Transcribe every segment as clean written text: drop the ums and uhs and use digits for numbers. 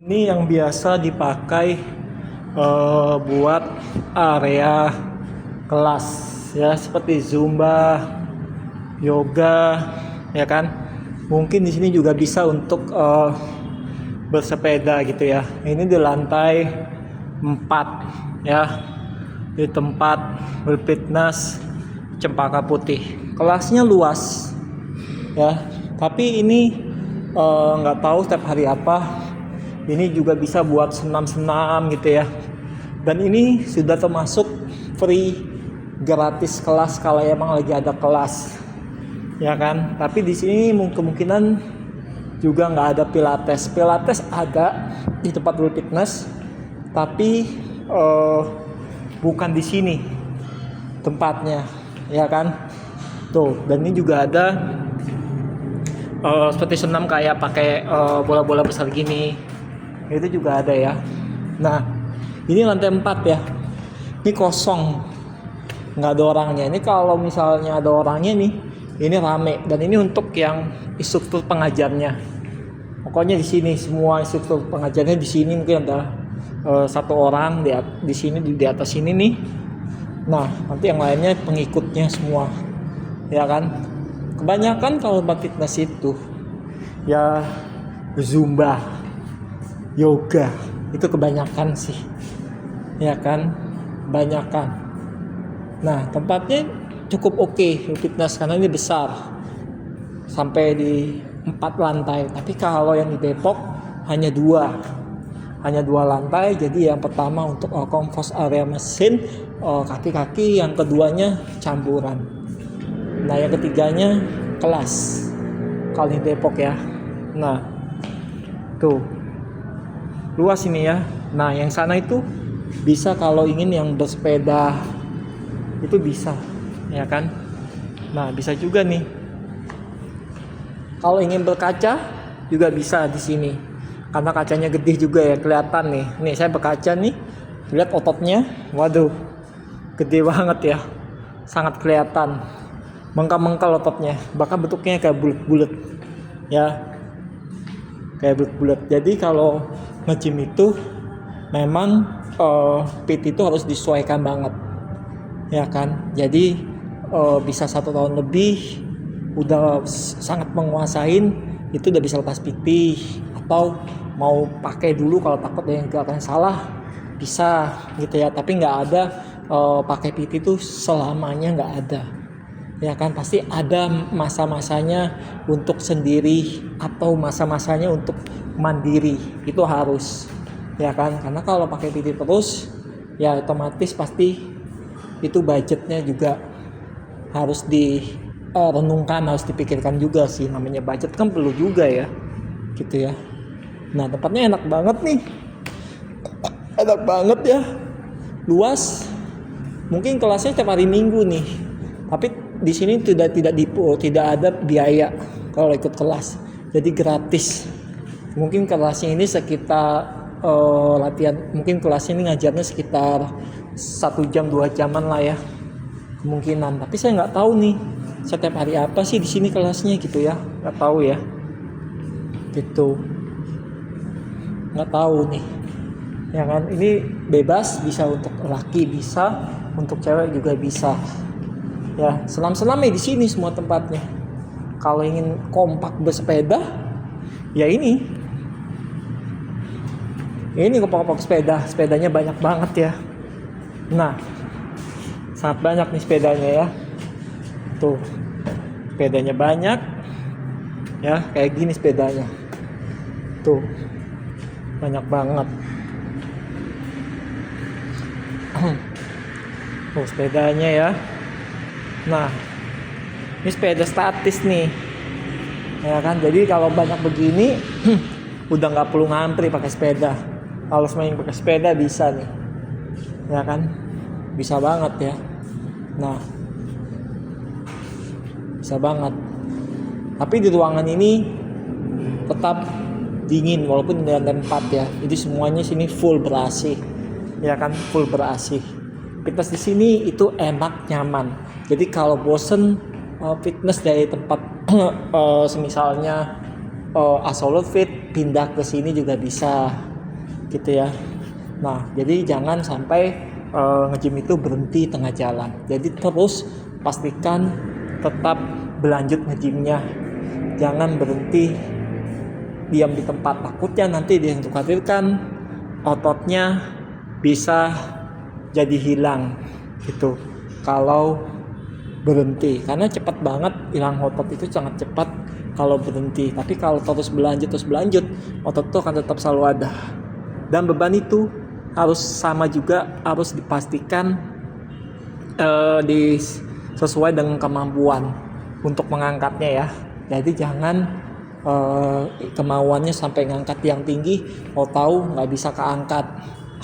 Ini yang biasa dipakai buat area kelas ya, seperti Zumba, yoga, ya kan. Mungkin di sini juga bisa untuk bersepeda gitu ya. Ini di lantai 4 ya, di tempat berfitness Cempaka Putih. Kelasnya luas ya, tapi ini nggak tahu setiap hari apa. Ini juga bisa buat senam-senam gitu ya. Dan ini sudah termasuk free, gratis kelas kalau emang lagi ada kelas, ya kan. Tapi di sini kemungkinan juga nggak ada pilates. Pilates ada di tempat World Fitness, tapi bukan di sini tempatnya, ya kan. Tuh, dan ini juga ada seperti senam kayak pakai bola-bola besar gini. Itu juga ada ya. Nah, ini lantai 4 ya. Ini kosong, nggak ada orangnya. Ini kalau misalnya ada orangnya nih, ini rame. Dan ini untuk yang instruktur pengajarnya. Pokoknya di sini semua instruktur pengajarnya di sini mungkin ada satu orang di sini di atas sini nih. Nah, nanti yang lainnya pengikutnya semua, ya kan. Kebanyakan kalau tempat fitness itu ya Zumba, yoga, itu kebanyakan sih, ya kan, kebanyakan. Nah, tempatnya cukup oke fitness karena ini besar sampai di 4 lantai. Tapi kalau yang di Depok hanya dua lantai. Jadi yang pertama untuk comfort area mesin, kaki-kaki, yang keduanya campuran. Nah, yang ketiganya kelas kalau di Depok ya. Nah, tuh luas ini ya. Nah, yang sana itu bisa kalau ingin yang bersepeda itu bisa, ya kan. Nah, bisa juga nih kalau ingin berkaca juga bisa di sini karena kacanya gede juga ya, kelihatan nih. Nih saya berkaca nih, lihat ototnya, waduh, gede banget ya, sangat kelihatan, mengkal-mengkal ototnya, bahkan bentuknya kayak bulat-bulat ya, kayak bulat-bulat. Jadi kalau nge-gym itu memang fit itu harus disesuaikan banget, ya kan. Jadi bisa 1 tahun lebih udah sangat menguasain itu, udah bisa lepas PT, atau mau pakai dulu kalau takut ada yang akan salah bisa gitu ya. Tapi nggak ada pakai PT itu selamanya, nggak ada, ya kan. Pasti ada masa-masanya untuk sendiri atau masa-masanya untuk mandiri, itu harus, ya kan. Karena kalau pakai PT terus ya otomatis pasti itu budgetnya juga harus direnungkan, harus dipikirkan juga sih. Namanya budget kan perlu juga ya, gitu ya. Nah, tempatnya enak banget nih, enak banget ya, luas. Mungkin kelasnya setiap hari Minggu nih, tapi di sini tidak ada biaya kalau ikut kelas, jadi gratis. Mungkin kelasnya ini sekitar latihan, mungkin kelasnya ini ngajarnya sekitar 1 jam 2 jaman lah ya, kemungkinan. Tapi saya nggak tahu nih setiap hari apa sih di sini kelasnya gitu ya, nggak tahu ya, gitu, nggak tahu nih, ya kan. Ini bebas, bisa untuk laki, bisa untuk cewek juga bisa ya. Senam-senamnya di sini semua tempatnya. Kalau ingin kompak bersepeda ya ini kompak sepedanya banyak banget ya. Nah, sangat banyak nih sepedanya ya. Tuh, sepedanya banyak ya, kayak gini sepedanya tuh, banyak banget. Tuh sepedanya ya. Nah, ini sepeda statis nih, ya kan. Jadi kalau banyak begini udah nggak perlu ngantri pakai sepeda. Kalau main pakai sepeda bisa nih, ya kan, bisa banget ya. Nah, bisa banget. Tapi di ruangan ini tetap dingin walaupun di lantai 4 ya. Jadi semuanya sini full ber-AC, ya kan, full ber-AC. Fitness di sini itu enak, nyaman. Jadi kalau bosen fitness dari tempat semisalnya Absolute Fit, pindah ke sini juga bisa, gitu ya. Nah, jadi jangan sampai nge-gym itu berhenti tengah jalan. Jadi terus pastikan tetap berlanjut nge-gymnya. Jangan berhenti diam di tempat, takutnya nanti dia dikhawatirkan ototnya bisa jadi hilang gitu kalau berhenti, karena cepat banget hilang otot itu, sangat cepat kalau berhenti. Tapi kalau terus berlanjut otot itu akan tetap selalu ada. Dan beban itu harus sama juga, harus dipastikan sesuai dengan kemampuan untuk mengangkatnya ya. Jadi jangan kemauannya sampai ngangkat yang tinggi, mau tahu nggak bisa keangkat,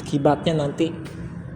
akibatnya nanti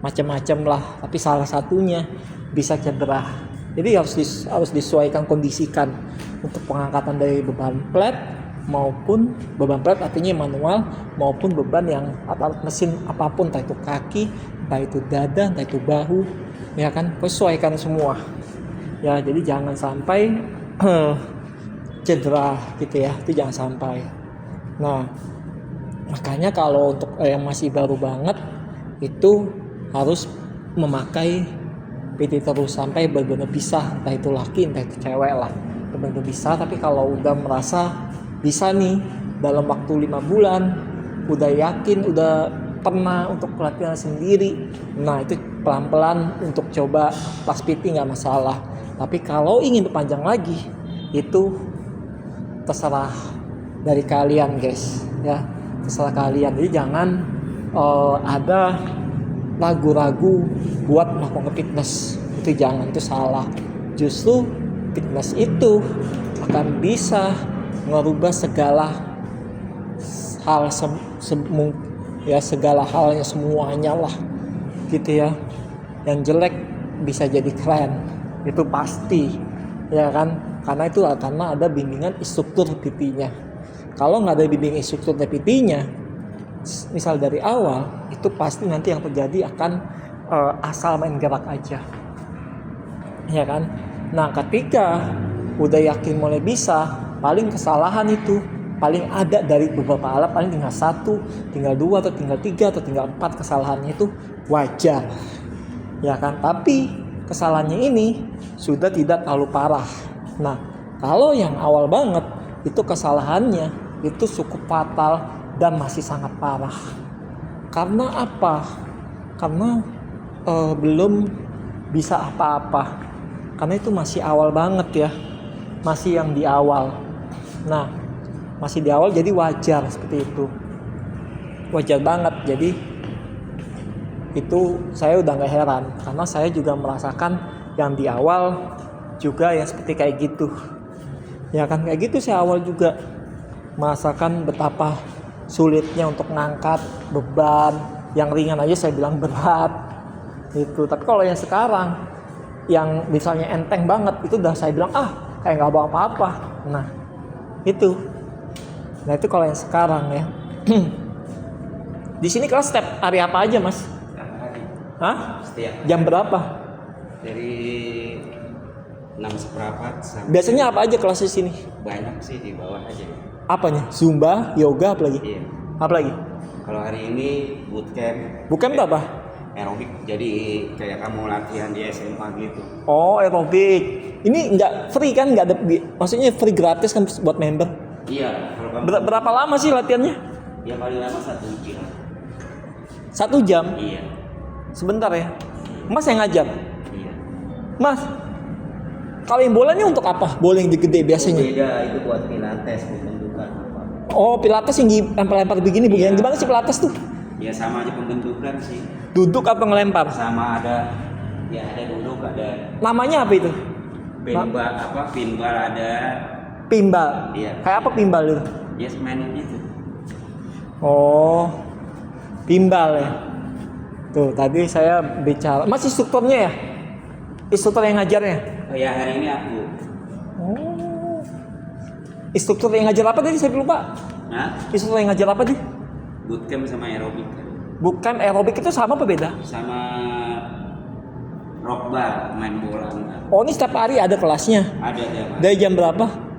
macam-macam lah. Tapi salah satunya bisa cedera. Jadi harus disesuaikan, kondisikan untuk pengangkatan dari beban flat maupun beban flat artinya manual, maupun beban yang alat mesin apapun, entah itu kaki, entah itu dada, entah itu bahu, ya kan, sesuaikan semua ya. Jadi jangan sampai cedera gitu ya, itu jangan sampai. Nah, makanya kalau untuk yang masih baru banget itu harus memakai PT terus sampai benar-benar bisa, entah itu laki entah itu cewek lah, benar-benar bisa. Tapi kalau udah merasa bisa nih dalam waktu 5 bulan, udah yakin, udah pernah untuk pelatihan sendiri, nah itu pelan-pelan untuk coba pas PT nggak masalah. Tapi kalau ingin berpanjang lagi, itu terserah dari kalian guys ya, terserah kalian. Jadi jangan ada ragu-ragu buat melakukan fitness, itu jangan, itu salah. Justru fitness itu akan bisa merubah segala hal segala halnya, semuanya lah gitu ya. Yang jelek bisa jadi keren, itu pasti ya kan, karena ada bimbingan instruktur PT-nya. Kalau nggak ada bimbingan instruktur PT-nya, misal dari awal, itu pasti nanti yang terjadi akan asal main gerak aja ya kan. Nah, ketika udah yakin mulai bisa, paling kesalahan itu paling ada dari beberapa alat, paling tinggal 1, tinggal 2, atau tinggal 3, atau tinggal 4 kesalahannya, itu wajar ya kan. Tapi kesalahannya ini sudah tidak terlalu parah. Nah, kalau yang awal banget itu kesalahannya itu cukup fatal dan masih sangat parah. Karena apa? Karena belum bisa apa-apa. Karena itu masih awal banget ya. Masih yang di awal. Nah, masih di awal, jadi wajar seperti itu. Wajar banget. Jadi itu saya udah gak heran, karena saya juga merasakan yang di awal juga ya seperti kayak gitu. Ya kan, kayak gitu saya awal juga merasakan betapa sulitnya untuk ngangkat beban yang ringan aja saya bilang berat itu. Tapi kalau yang sekarang yang misalnya enteng banget, itu udah saya bilang kayak nggak bawa apa-apa. Nah itu kalau yang sekarang ya. Di sini kelas setiap hari apa aja mas? Hah? Setiap jam berapa? Dari 6:15 sampai. Biasanya apa aja kelas di sini? Banyak sih, di bawah aja. Apanya? Zumba, yoga, apa lagi? Iya. Apa lagi? Kalau hari ini bootcamp. Bootcamp itu apa? Aerobik. Jadi kayak kamu latihan di SMA gitu. Oh, aerobik. Ini nggak free kan? Nggak ada, maksudnya free gratis kan buat member? Iya. Kalau kamu Berapa lama sih latihannya? ya paling lama 1 jam. 1 jam? Iya. Sebentar ya. Mas yang ngajar? Iya. Mas, kalau yang bolanya untuk apa? Bola yang gede biasanya? Beda, itu buat pilates, pembentukan apa. Oh, pilates yang lempar-lempar begini, Iya. Gimana sih pilates tuh? Ya sama aja pembentukan sih. Duduk apa ngelempar? Sama ada duduk, ada Namanya apa itu? pinball ada. Pimbal. Iya. Kayak apa pimbal itu? Ya mainin itu. Oh, pimbal ya. Tuh, tadi saya bicara. Mas instrukturnya ya? Instruktur yang ngajarnya? Oh ya, hari ini aku. Oh. Instruktur yang ngajar apa tadi? Saya lupa. Hah? Instruktur yang ngajar apa tadi? Bootcamp sama aerobik. Bukan, aerobik itu sama apa beda? Sama rock bar, main bola. Oh, ini setiap hari ada kelasnya? Ada jam. Dari jam berapa?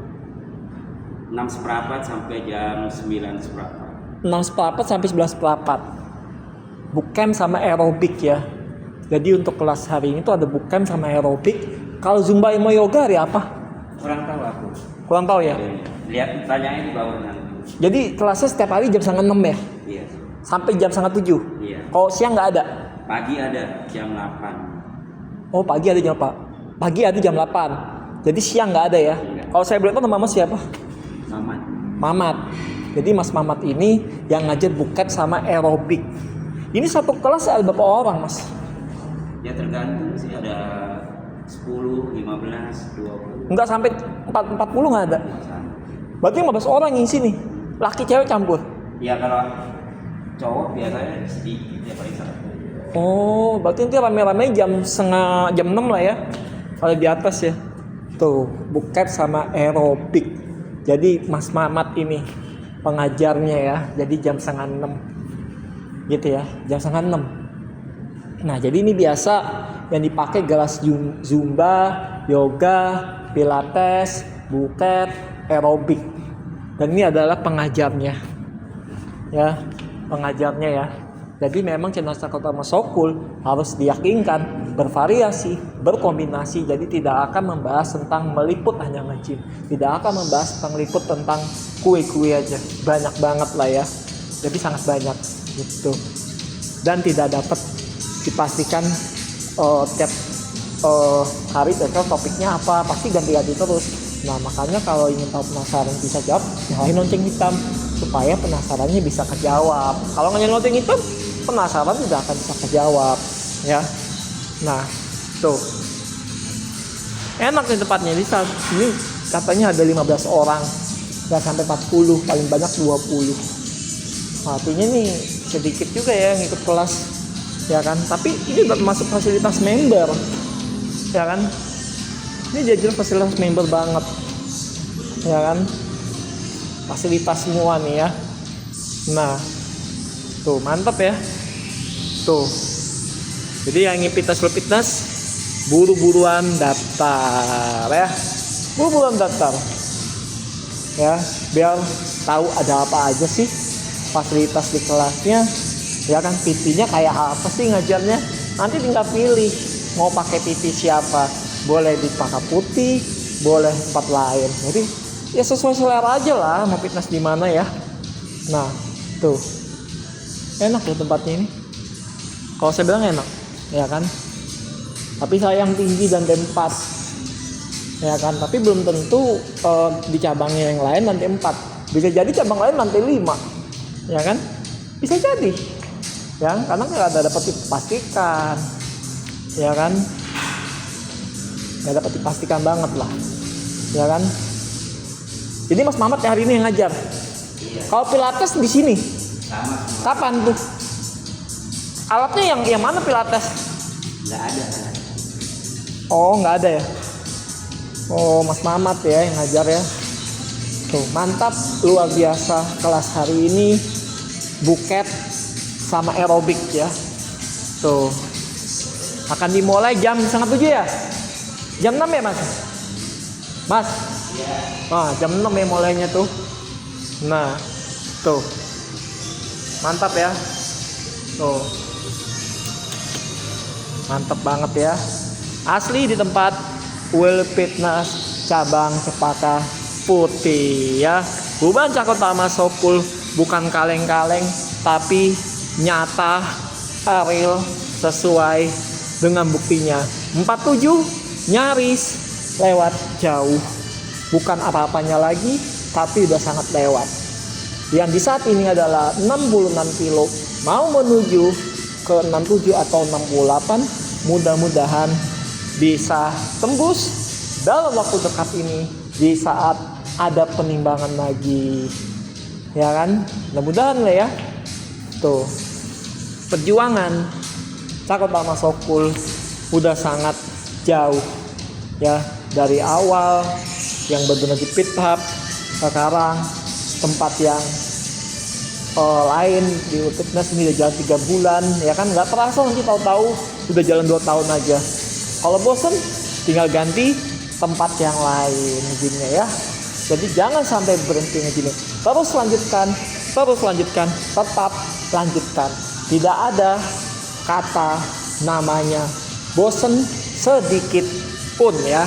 6:15 sampai jam 9:15. 6 seperempat sampai 11 seperempat. Bootcamp sama aerobik ya. Jadi untuk kelas hari ini tuh ada bootcamp sama aerobik. Kalau Zumba sama yoga hari apa? Kurang tahu aku. Kurang tahu ya. Lihat tanyanya di bawah nanti. Jadi kelasnya setiap hari jam 5:30 ya? Iya. Sampai jam 6:30? Iya. Kalau siang nggak ada? Pagi ada jam 8. Oh pagi ada jam 4. Pagi ada jam 8. Jadi siang nggak ada ya? Iya. Kalau saya boleh tahu nama Mas siapa? Mamat. Mamat. Jadi Mas Mamat ini yang ngajar bootcamp sama aerobik. Ini satu kelas ada berapa orang Mas? Ya tergantung sih, ada 10, 15, 20. Enggak sampai 40 nggak ada? Berarti 15 orang yang sini. Laki cewek campur. Ya kalau cowok biasanya sedikit ya paling satu. Oh, berarti nanti rame-rame jam 6 lah ya. Kalau di atas ya. Tuh, bootcamp sama aerobik. Jadi Mas Mamat ini pengajarnya ya. Jadi jam 5:30. Gitu ya, jam 5:30. Nah, jadi ini biasa yang dipakai kelas Zumba, yoga, pilates, buket, aerobik. Dan ini adalah pengajarnya. Ya, pengajarnya ya. Jadi memang channel Sakotama Sokul harus diyakinkan, bervariasi, berkombinasi. Jadi tidak akan membahas tentang meliput hanya nge-gym. Tidak akan membahas tentang meliput tentang kue-kue aja. Banyak banget lah ya. Jadi sangat banyak gitu. Dan tidak dapat dipastikan tiap hari besok topiknya apa, pasti ganti-ganti terus. Nah makanya kalau ingin tahu penasaran bisa jawab, nyalain lonceng hitam supaya penasarannya bisa kejawab. Kalau nggak nyalain lonceng hitam, penasaran tidak akan bisa kejawab ya. Nah tuh enak nih tempatnya. Di saat ini katanya ada 15 orang, nggak sampai 40, paling banyak 20. Artinya nih sedikit juga ya yang ikut kelas ya kan. Tapi ini udah masuk fasilitas member ya kan. Ini jadi fasilitas member banget ya kan. Fasilitas semua nih ya. Nah tuh mantap ya. Tuh. Jadi yang ingin fitness buru-buruan daftar ya. Buru-buruan daftar. Ya, biar tahu ada apa aja sih fasilitas di kelasnya. Ya kan, PT-nya kayak apa sih ngajarnya? Nanti tinggal pilih mau pakai PT siapa. Boleh di Paka Putih, boleh tempat lain. Jadi ya sesuai selera aja lah mau fitness di mana ya. Nah, tuh. Enak ya tempatnya ini. Kalau saya bilang enak, ya kan? Tapi sayang tinggi dan tempat. Ya kan, tapi belum tentu di cabangnya yang lain lantai 4. Bisa jadi cabang lain lantai 5. Ya kan? Bisa jadi. Ya, karena nggak ada dapat dipastikan. Ya kan? Nggak dapat dipastikan banget lah. Ya kan? Jadi Mas Mamat hari ini yang ngajar. Iya. Kalau pilates di sini. Sama. Kapan tuh? Alatnya yang mana pilates? Nggak ada. Oh, nggak ada ya? Oh, Mas Mamat ya yang ngajar ya. Tuh, mantap, luar biasa kelas hari ini. Buket sama aerobik ya. Tuh. Akan dimulai jam 6:30 ya? Jam 6 ya, Mas? Mas? Iya. Ah, jam 6 ya mulainya tuh. Nah, tuh. Mantap ya. Tuh. Mantap banget ya. Asli di tempat Will Fitness cabang Cepaka Putih ya. Bukan Sakotama Sokul, bukan kaleng-kaleng, tapi nyata, real, sesuai dengan buktinya. 47 nyaris lewat jauh. Bukan apa-apanya lagi, tapi udah sangat lewat. Yang di saat ini adalah 66 kilo, mau menuju ke 67 atau 68. Mudah-mudahan bisa tembus dalam waktu dekat ini di saat ada penimbangan lagi. Ya kan? Mudah-mudahan lah ya. Tuh. Perjuangan Sakotama Sokul udah sangat jauh. Ya, dari awal yang benar-benar di pit hub, sekarang tempat yang lain di fitness ini udah jalan 3 bulan ya kan, nggak terasa nanti tahu-tahu udah jalan 2 tahun aja. Kalau bosen tinggal ganti tempat yang lain gymnya ya. Jadi jangan sampai berhenti nge-gym, terus lanjutkan terus lanjutkan, tetap lanjutkan. Tidak ada kata namanya bosen sedikit pun ya.